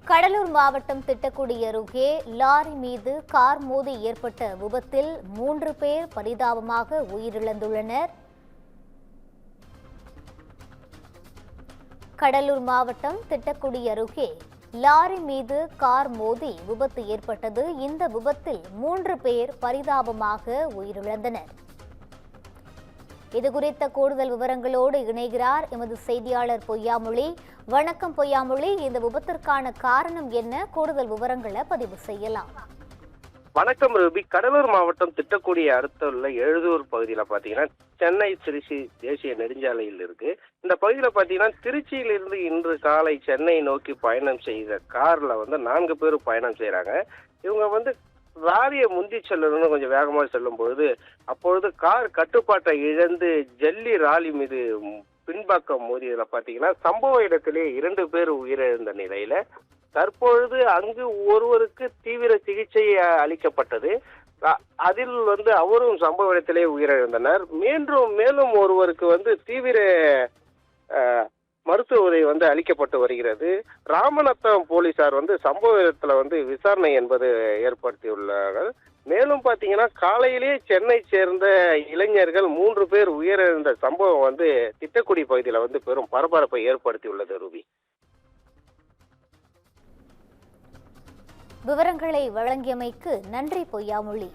கடலூர் மாவட்டம் திட்டக்குடி அருகே லாரி மீது கார் மோதி ஏற்பட்ட விபத்தில் 3 பேர் பரிதாபமாக உயிரிழந்துள்ளனர். கடலூர் மாவட்டம் திட்டக்குடி அருகே லாரி மீது கார் மோதி விபத்து ஏற்பட்டது. இந்த விபத்தில் 3 பேர் பரிதாபமாக உயிரிழந்தனர். இதுகுறித்த கூடுதல் விவரங்களோடு இணைகிறார் எமது செய்தியாளர் பொய்யாமொழி. வணக்கம் பொய்யாமொழி, இந்த விபத்திற்கான காரணம் என்ன? கூடுதல் விவரங்களை பதிவு செய்யலாம். வணக்கம் ரூபி. கடலூர் மாவட்டம் திட்டக்குடி அடுத்துள்ள எழுதூர் பகுதியில் பார்த்தீங்கன்னா சென்னை திருச்சி தேசிய நெடுஞ்சாலையில் இருக்கு. இந்த பகுதியில் பார்த்தீங்கன்னா திருச்சியிலிருந்து இன்று காலை சென்னை நோக்கி பயணம் செய்த கார்ல 4 பேர் பயணம் செய்யறாங்க. இவங்க லாரியை முந்தி செல்லணும்னு கொஞ்சம் வேகமாக செல்லும் பொழுது அப்பொழுது கார் கட்டுப்பாட்டை இழந்து ஜல்லி ராலி மீது பின்பக்கம் மோதியதில் பார்த்தீங்கன்னா சம்பவ இடத்திலே 2 பேர் உயிரிழந்த நிலையில தற்பொழுது அங்கு ஒருவருக்கு தீவிர சிகிச்சை அளிக்கப்பட்டது. அதில் அவரும் சம்பவ இடத்திலே உயிரிழந்தனர். மேலும் ஒருவருக்கு தீவிர மருத்துவ உதவி அளிக்கப்பட்டு வருகிறது. ராமநத்தம் போலீசார் சம்பவ இடத்துல விசாரணை என்பது ஏற்படுத்தியுள்ளார்கள். மேலும் பாத்தீங்கன்னா காலையிலேயே சென்னை சேர்ந்த இளைஞர்கள் 3 பேர் உயிரிழந்த சம்பவம் திட்டக்குடி பகுதியில பெரும் பரபரப்பை ஏற்படுத்தியுள்ளது. ரூபி, விவரங்களை வழங்கியமைக்கு நன்றி பொய்யாமொழி.